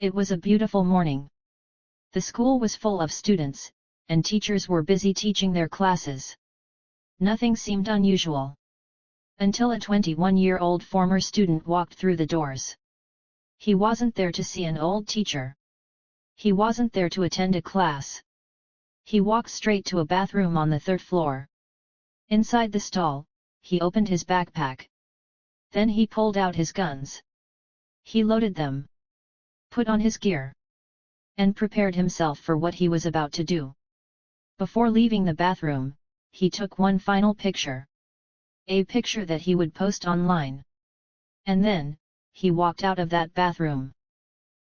It was a beautiful morning. The school was full of students, and teachers were busy teaching their classes. Nothing seemed unusual. Until a 21-year-old former student walked through the doors. He wasn't there to see an old teacher. He wasn't there to attend a class. He walked straight to a bathroom on the third floor. Inside the stall, he opened his backpack. Then he pulled out his guns. He loaded them, put on his gear, and prepared himself for what he was about to do. Before leaving the bathroom, he took one final picture. A picture that he would post online. And then, he walked out of that bathroom.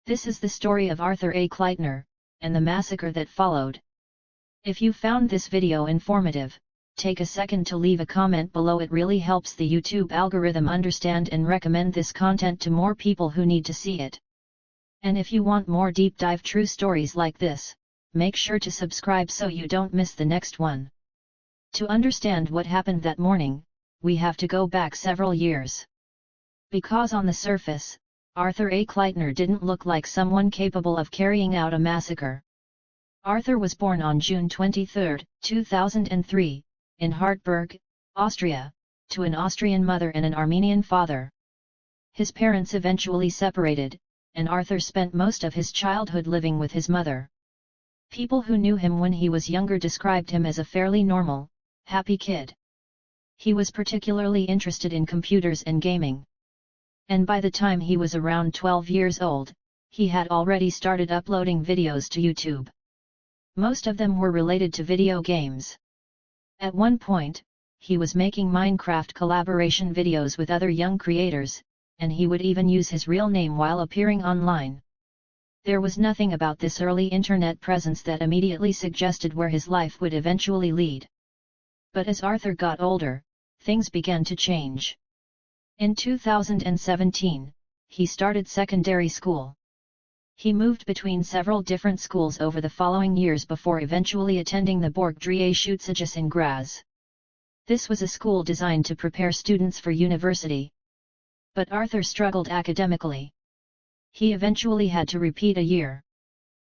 This is the story of Arthur Achleitner, and the massacre that followed. If you found this video informative, take a second to leave a comment below. It really helps the YouTube algorithm understand and recommend this content to more people who need to see it. And if you want more deep dive true stories like this, make sure to subscribe so you don't miss the next one. To understand what happened that morning, we have to go back several years. Because on the surface, Arthur Achleitner didn't look like someone capable of carrying out a massacre. Arthur was born on June 23, 2003, in Hartberg, Austria, to an Austrian mother and an Armenian father. His parents eventually separated, and Arthur spent most of his childhood living with his mother. People who knew him when he was younger described him as a fairly normal, happy kid. He was particularly interested in computers and gaming. And by the time he was around 12 years old, he had already started uploading videos to YouTube. Most of them were related to video games. At one point, he was making Minecraft collaboration videos with other young creators, and he would even use his real name while appearing online. There was nothing about this early internet presence that immediately suggested where his life would eventually lead. But as Arthur got older, things began to change. In 2017, he started secondary school. He moved between several different schools over the following years before eventually attending the Borgdrie Schutzhaus in Graz. This was a school designed to prepare students for university. But Arthur struggled academically. He eventually had to repeat a year.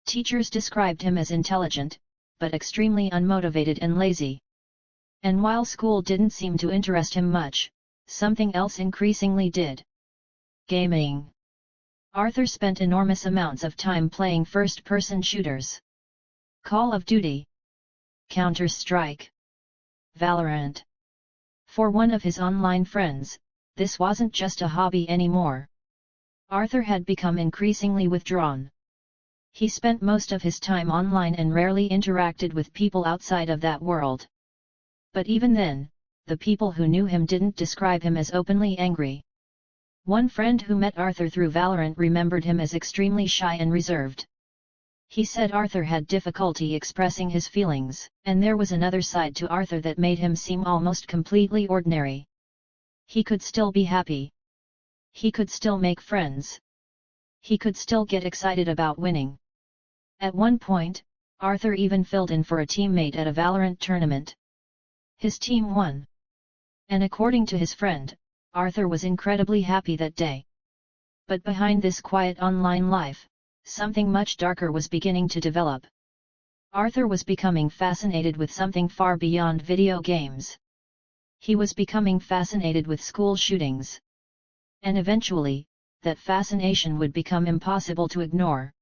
Teachers described him as intelligent, but extremely unmotivated and lazy. And while school didn't seem to interest him much, something else increasingly did. Gaming. Arthur spent enormous amounts of time playing first-person shooters. Call of Duty, Counter-Strike, Valorant. For one of his online friends, this wasn't just a hobby anymore. Arthur had become increasingly withdrawn. He spent most of his time online and rarely interacted with people outside of that world. But even then, the people who knew him didn't describe him as openly angry. One friend who met Arthur through Valorant remembered him as extremely shy and reserved. He said Arthur had difficulty expressing his feelings, and there was another side to Arthur that made him seem almost completely ordinary. He could still be happy. He could still make friends. He could still get excited about winning. At one point, Arthur even filled in for a teammate at a Valorant tournament. His team won. And according to his friend, Arthur was incredibly happy that day. But behind this quiet online life, something much darker was beginning to develop. Arthur was becoming fascinated with something far beyond video games. He was becoming fascinated with school shootings. And eventually, that fascination would become impossible to ignore.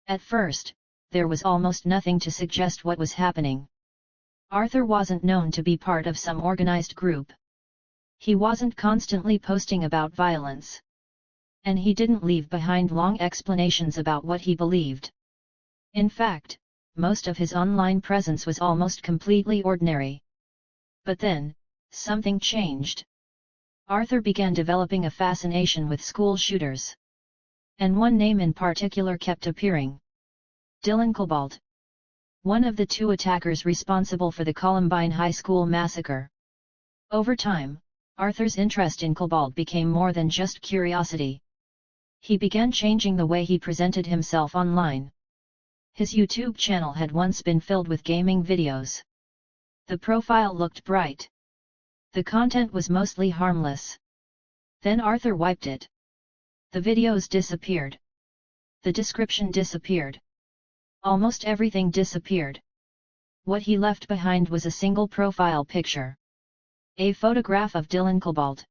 At first, there was almost nothing to suggest what was happening. Arthur wasn't known to be part of some organized group. He wasn't constantly posting about violence. And he didn't leave behind long explanations about what he believed. In fact, most of his online presence was almost completely ordinary. But then, something changed. Arthur began developing a fascination with school shooters. And one name in particular kept appearing. Dylan Klebold. One of the two attackers responsible for the Columbine High School massacre. Over time, Arthur's interest in Klebold became more than just curiosity. He began changing the way he presented himself online. His YouTube channel had once been filled with gaming videos. The profile looked bright. The content was mostly harmless. Then Arthur wiped it. The videos disappeared. The description disappeared. Almost everything disappeared. What he left behind was a single profile picture. A photograph of Dylan Klebold.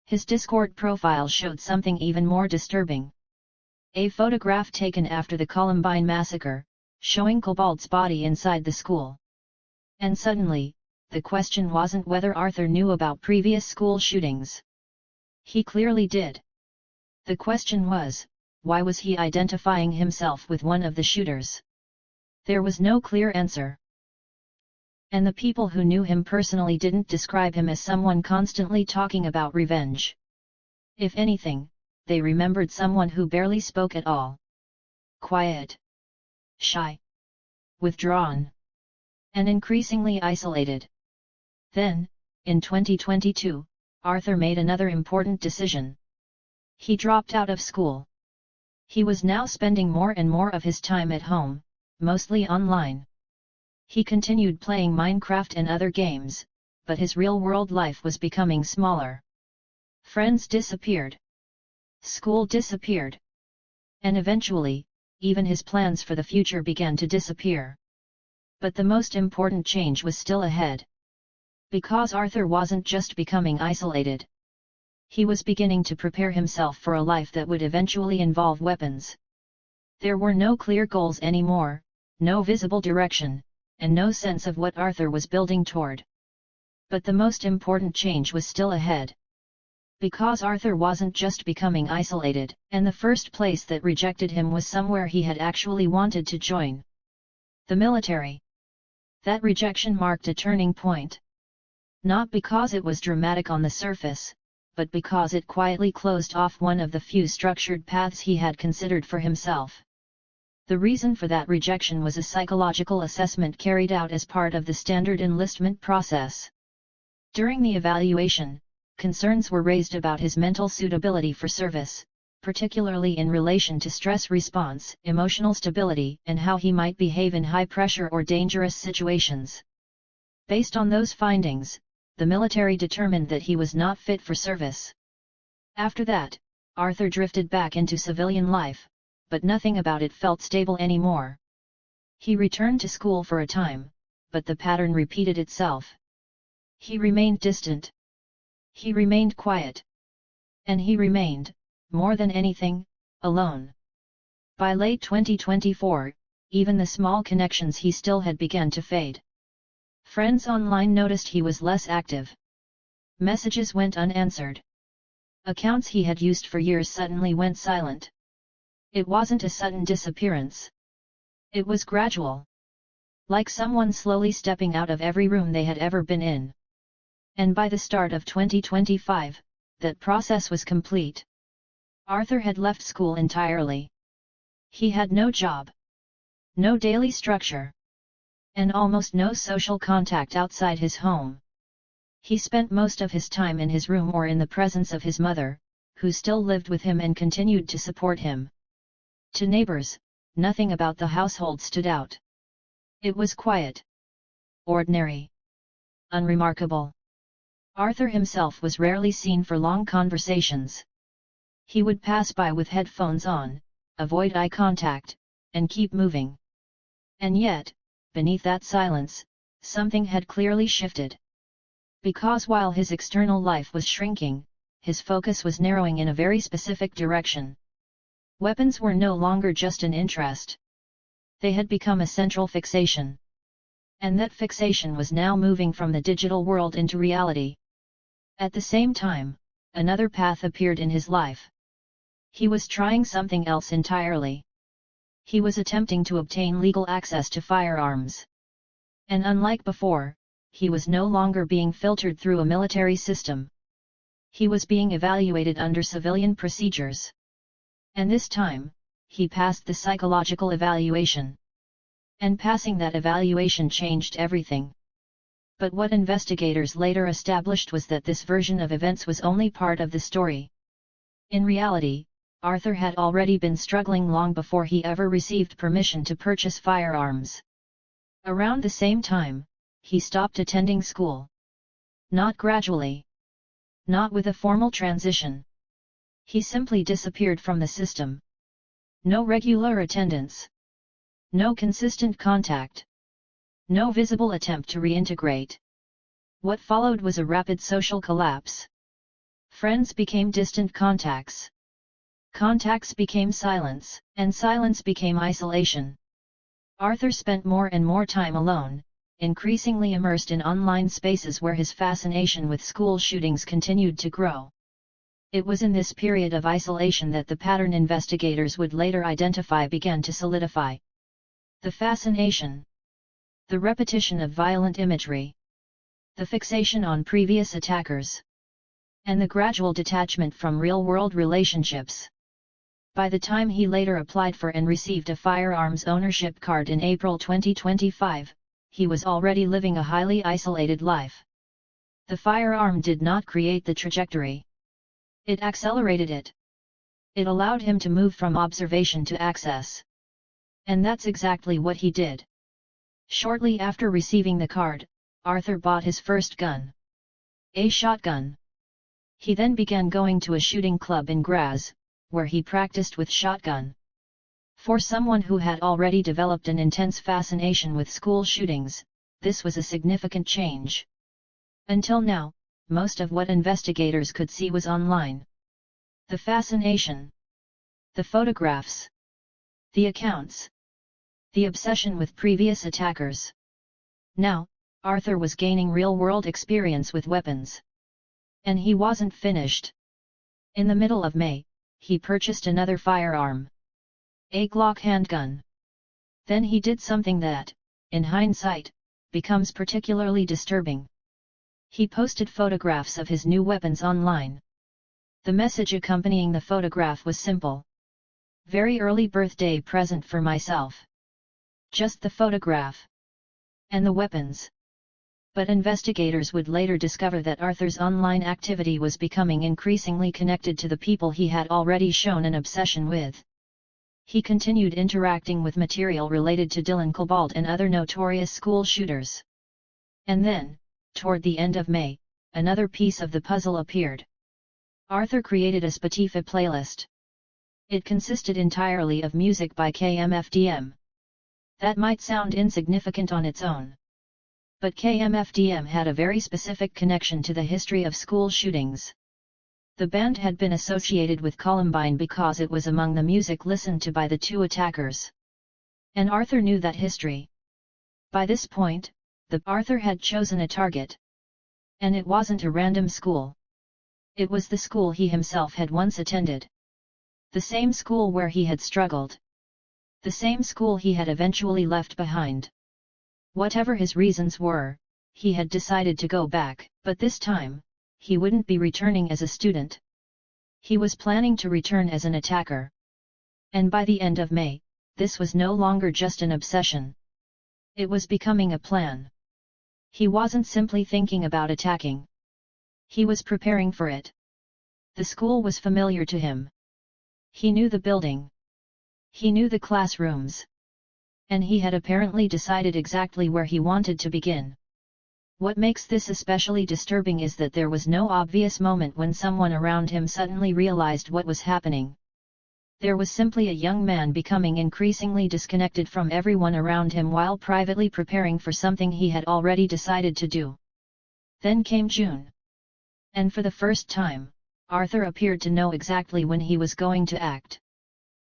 His Discord profile showed something even more disturbing. A photograph taken after the Columbine massacre, showing Klebold's body inside the school. And suddenly, the question wasn't whether Arthur knew about previous school shootings. He clearly did. The question was, why was he identifying himself with one of the shooters? There was no clear answer. And the people who knew him personally didn't describe him as someone constantly talking about revenge. If anything, they remembered someone who barely spoke at all. Quiet. Shy. Withdrawn. And increasingly isolated. Then, in 2022, Arthur made another important decision. He dropped out of school. He was now spending more and more of his time at home, mostly online. He continued playing Minecraft and other games, but his real-world life was becoming smaller. Friends disappeared. School disappeared. And eventually, even his plans for the future began to disappear. But the most important change was still ahead. Because Arthur wasn't just becoming isolated. He was beginning to prepare himself for a life that would eventually involve weapons. There were no clear goals anymore, no visible direction, and no sense of what Arthur was building toward. But the most important change was still ahead. Because Arthur wasn't just becoming isolated, and the first place that rejected him was somewhere he had actually wanted to join. The military. That rejection marked a turning point. Not because it was dramatic on the surface, but because it quietly closed off one of the few structured paths he had considered for himself. The reason for that rejection was a psychological assessment carried out as part of the standard enlistment process. During the evaluation, concerns were raised about his mental suitability for service, particularly in relation to stress response, emotional stability, and how he might behave in high-pressure or dangerous situations. Based on those findings, the military determined that he was not fit for service. After that, Arthur drifted back into civilian life, but nothing about it felt stable anymore. He returned to school for a time, but the pattern repeated itself. He remained distant. He remained quiet. And he remained, more than anything, alone. By late 2024, even the small connections he still had began to fade. Friends online noticed he was less active. Messages went unanswered. Accounts he had used for years suddenly went silent. It wasn't a sudden disappearance. It was gradual. Like someone slowly stepping out of every room they had ever been in. And by the start of 2025, that process was complete. Arthur had left school entirely. He had no job. No daily structure. And almost no social contact outside his home. He spent most of his time in his room or in the presence of his mother, who still lived with him and continued to support him. To neighbors, nothing about the household stood out. It was quiet. Ordinary. Unremarkable. Arthur himself was rarely seen for long conversations. He would pass by with headphones on, avoid eye contact, and keep moving. And yet, beneath that silence, something had clearly shifted. Because while his external life was shrinking, his focus was narrowing in a very specific direction. Weapons were no longer just an interest. They had become a central fixation. And that fixation was now moving from the digital world into reality. At the same time, another path appeared in his life. He was trying something else entirely. He was attempting to obtain legal access to firearms. And unlike before, he was no longer being filtered through a military system. He was being evaluated under civilian procedures. And this time, he passed the psychological evaluation. And passing that evaluation changed everything. But what investigators later established was that this version of events was only part of the story. In reality, Arthur had already been struggling long before he ever received permission to purchase firearms. Around the same time, he stopped attending school. Not gradually. Not with a formal transition. He simply disappeared from the system. No regular attendance. No consistent contact. No visible attempt to reintegrate. What followed was a rapid social collapse. Friends became distant contacts. Contacts became silence, and silence became isolation. Arthur spent more and more time alone, increasingly immersed in online spaces where his fascination with school shootings continued to grow. It was in this period of isolation that the pattern investigators would later identify began to solidify. The fascination. The repetition of violent imagery. The fixation on previous attackers. And the gradual detachment from real-world relationships. By the time he later applied for and received a firearms ownership card in April 2025, he was already living a highly isolated life. The firearm did not create the trajectory. It accelerated it. It allowed him to move from observation to access. And that's exactly what he did. Shortly after receiving the card, Arthur bought his first gun. A shotgun. He then began going to a shooting club in Graz, where he practiced with shotgun. For someone who had already developed an intense fascination with school shootings, this was a significant change. Until now, most of what investigators could see was online. The fascination. The photographs. The accounts. The obsession with previous attackers. Now, Arthur was gaining real-world experience with weapons. And he wasn't finished. In the middle of May, he purchased another firearm. A Glock handgun. Then he did something that, in hindsight, becomes particularly disturbing. He posted photographs of his new weapons online. The message accompanying the photograph was simple. Very early birthday present for myself. Just the photograph. And the weapons. But investigators would later discover that Arthur's online activity was becoming increasingly connected to the people he had already shown an obsession with. He continued interacting with material related to Dylan Klebold and other notorious school shooters. And then, toward the end of May, another piece of the puzzle appeared. Arthur created a Spotify playlist. It consisted entirely of music by KMFDM. That might sound insignificant on its own. But KMFDM had a very specific connection to the history of school shootings. The band had been associated with Columbine because it was among the music listened to by the two attackers. And Arthur knew that history. By this point, Arthur had chosen a target. And it wasn't a random school. It was the school he himself had once attended. The same school where he had struggled. The same school he had eventually left behind. Whatever his reasons were, he had decided to go back, but this time, he wouldn't be returning as a student. He was planning to return as an attacker. And by the end of May, this was no longer just an obsession. It was becoming a plan. He wasn't simply thinking about attacking. He was preparing for it. The school was familiar to him. He knew the building. He knew the classrooms. And he had apparently decided exactly where he wanted to begin. What makes this especially disturbing is that there was no obvious moment when someone around him suddenly realized what was happening. There was simply a young man becoming increasingly disconnected from everyone around him while privately preparing for something he had already decided to do. Then came June. And for the first time, Arthur appeared to know exactly when he was going to act.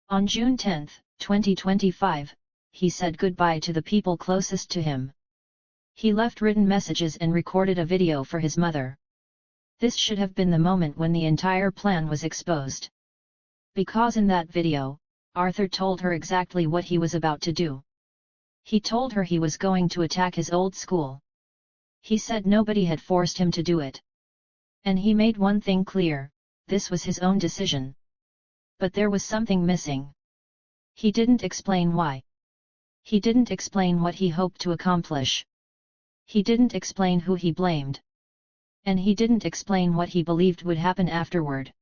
On June 10, 2025, he said goodbye to the people closest to him. He left written messages and recorded a video for his mother. This should have been the moment when the entire plan was exposed. Because in that video, Arthur told her exactly what he was about to do. He told her he was going to attack his old school. He said nobody had forced him to do it. And he made one thing clear, this was his own decision. But there was something missing. He didn't explain why. He didn't explain what he hoped to accomplish. He didn't explain who he blamed. And he didn't explain what he believed would happen afterward.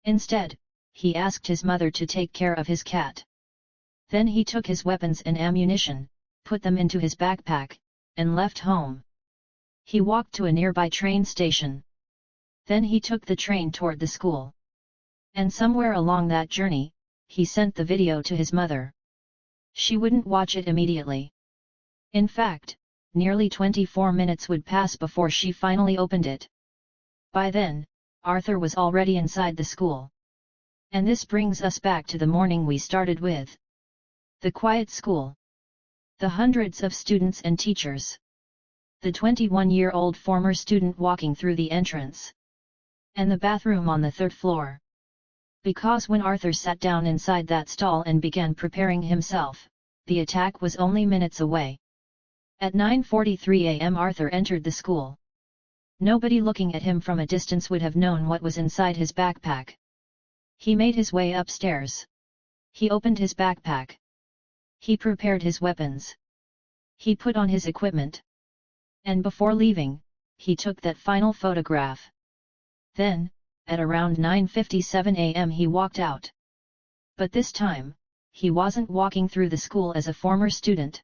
Instead, he asked his mother to take care of his cat. Then he took his weapons and ammunition, put them into his backpack, and left home. He walked to a nearby train station. Then he took the train toward the school. And somewhere along that journey, he sent the video to his mother. She wouldn't watch it immediately. In fact, nearly 24 minutes would pass before she finally opened it. By then, Arthur was already inside the school. And this brings us back to the morning we started with. The quiet school. The hundreds of students and teachers. The 21-year-old former student walking through the entrance. And the bathroom on the third floor. Because when Arthur sat down inside that stall and began preparing himself, the attack was only minutes away. At 9:43 a.m. Arthur entered the school. Nobody looking at him from a distance would have known what was inside his backpack. He made his way upstairs. He opened his backpack. He prepared his weapons. He put on his equipment. And before leaving, he took that final photograph. Then, at around 9:57 a.m. he walked out. But this time, he wasn't walking through the school as a former student.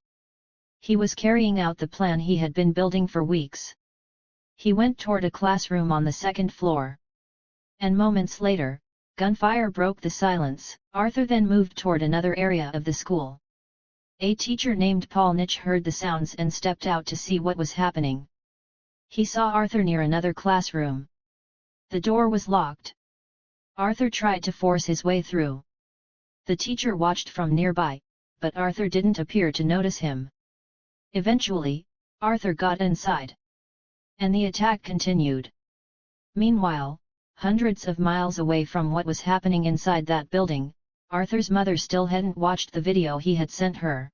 He was carrying out the plan he had been building for weeks. He went toward a classroom on the second floor. And moments later, gunfire broke the silence. Arthur then moved toward another area of the school. A teacher named Paul Nitsch heard the sounds and stepped out to see what was happening. He saw Arthur near another classroom. The door was locked. Arthur tried to force his way through. The teacher watched from nearby, but Arthur didn't appear to notice him. Eventually, Arthur got inside. And the attack continued. Meanwhile, hundreds of miles away from what was happening inside that building, Arthur's mother still hadn't watched the video he had sent her.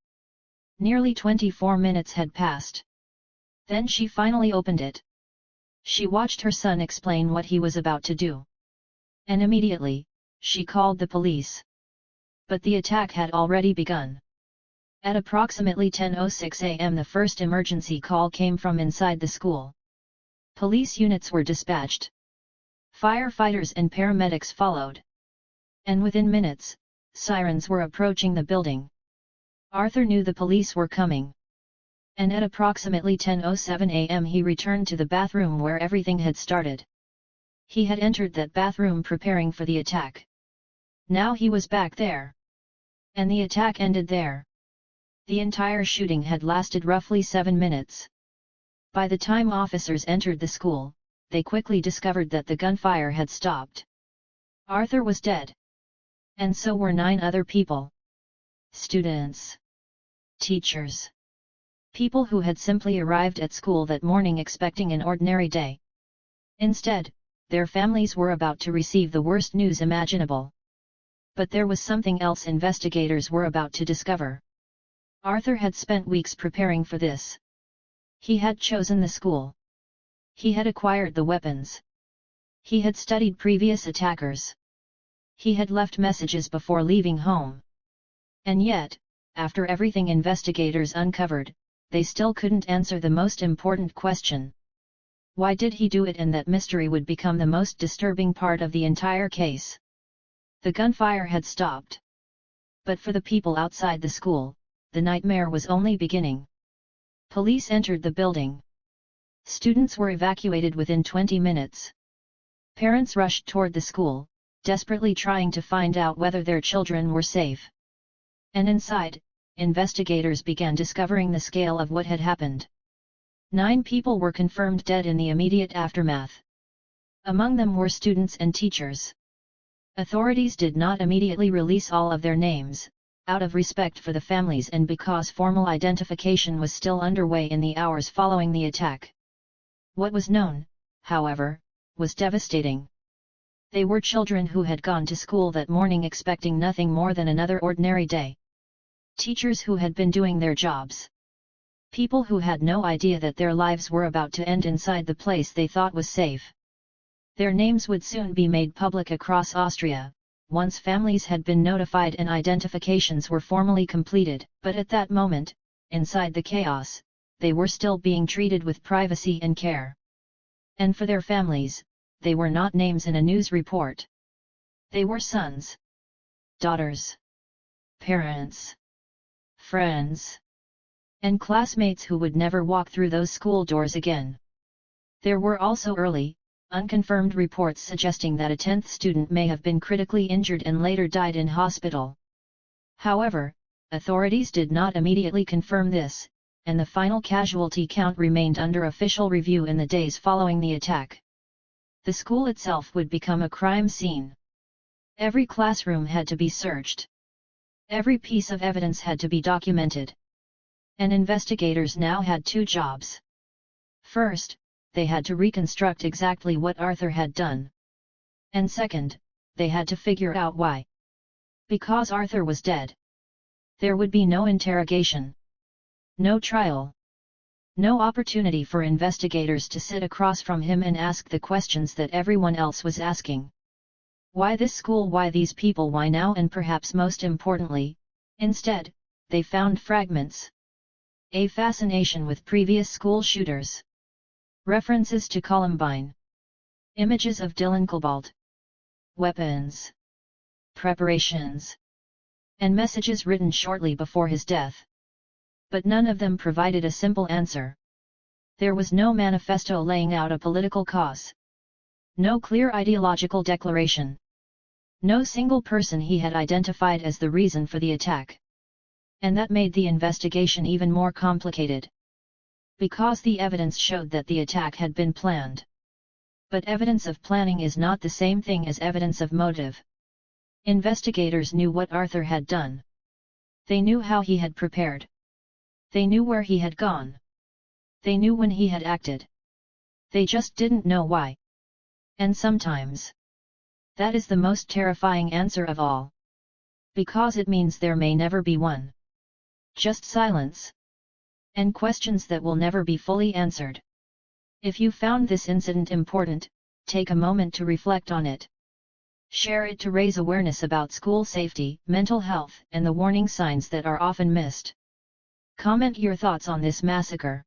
Nearly 24 minutes had passed. Then she finally opened it. She watched her son explain what he was about to do. And immediately, she called the police. But the attack had already begun. At approximately 10:06 a.m. the first emergency call came from inside the school. Police units were dispatched. Firefighters and paramedics followed. And within minutes, sirens were approaching the building. Arthur knew the police were coming. And at approximately 10:07 a.m. he returned to the bathroom where everything had started. He had entered that bathroom preparing for the attack. Now he was back there. And the attack ended there. The entire shooting had lasted roughly 7 minutes. By the time officers entered the school, they quickly discovered that the gunfire had stopped. Arthur was dead. And so were 9 other people. Students. Teachers. People who had simply arrived at school that morning expecting an ordinary day. Instead, their families were about to receive the worst news imaginable. But there was something else investigators were about to discover. Arthur had spent weeks preparing for this. He had chosen the school. He had acquired the weapons. He had studied previous attackers. He had left messages before leaving home. And yet, after everything investigators uncovered, they still couldn't answer the most important question. Why did he do it? And that mystery would become the most disturbing part of the entire case. The gunfire had stopped. But for the people outside the school, the nightmare was only beginning. Police entered the building. Students were evacuated within 20 minutes. Parents rushed toward the school, desperately trying to find out whether their children were safe. And inside, investigators began discovering the scale of what had happened. 9 people were confirmed dead in the immediate aftermath. Among them were students and teachers. Authorities did not immediately release all of their names, out of respect for the families and because formal identification was still underway in the hours following the attack. What was known, however, was devastating. They were children who had gone to school that morning expecting nothing more than another ordinary day. Teachers who had been doing their jobs. People who had no idea that their lives were about to end inside the place they thought was safe. Their names would soon be made public across Austria, once families had been notified and identifications were formally completed, but at that moment, inside the chaos, they were still being treated with privacy and care. And for their families, they were not names in a news report. They were sons, daughters, parents, friends, and classmates who would never walk through those school doors again. There were also early, unconfirmed reports suggesting that a 10th student may have been critically injured and later died in hospital. However, authorities did not immediately confirm this, and the final casualty count remained under official review in the days following the attack. The school itself would become a crime scene. Every classroom had to be searched. Every piece of evidence had to be documented. And investigators now had two jobs. First, they had to reconstruct exactly what Arthur had done. And second, they had to figure out why. Because Arthur was dead. There would be no interrogation. No trial. No opportunity for investigators to sit across from him and ask the questions that everyone else was asking. Why this school? Why these people? Why now? And perhaps most importantly, instead, they found fragments. A fascination with previous school shooters. References to Columbine. Images of Dylan Klebold. Weapons. Preparations. And messages written shortly before his death. But none of them provided a simple answer. There was no manifesto laying out a political cause. No clear ideological declaration. No single person he had identified as the reason for the attack. And that made the investigation even more complicated. Because the evidence showed that the attack had been planned. But evidence of planning is not the same thing as evidence of motive. Investigators knew what Arthur had done. They knew how he had prepared. They knew where he had gone. They knew when he had acted. They just didn't know why. And sometimes, that is the most terrifying answer of all. Because it means there may never be one. Just silence. And questions that will never be fully answered. If you found this incident important, take a moment to reflect on it. Share it to raise awareness about school safety, mental health, and the warning signs that are often missed. Comment your thoughts on this massacre.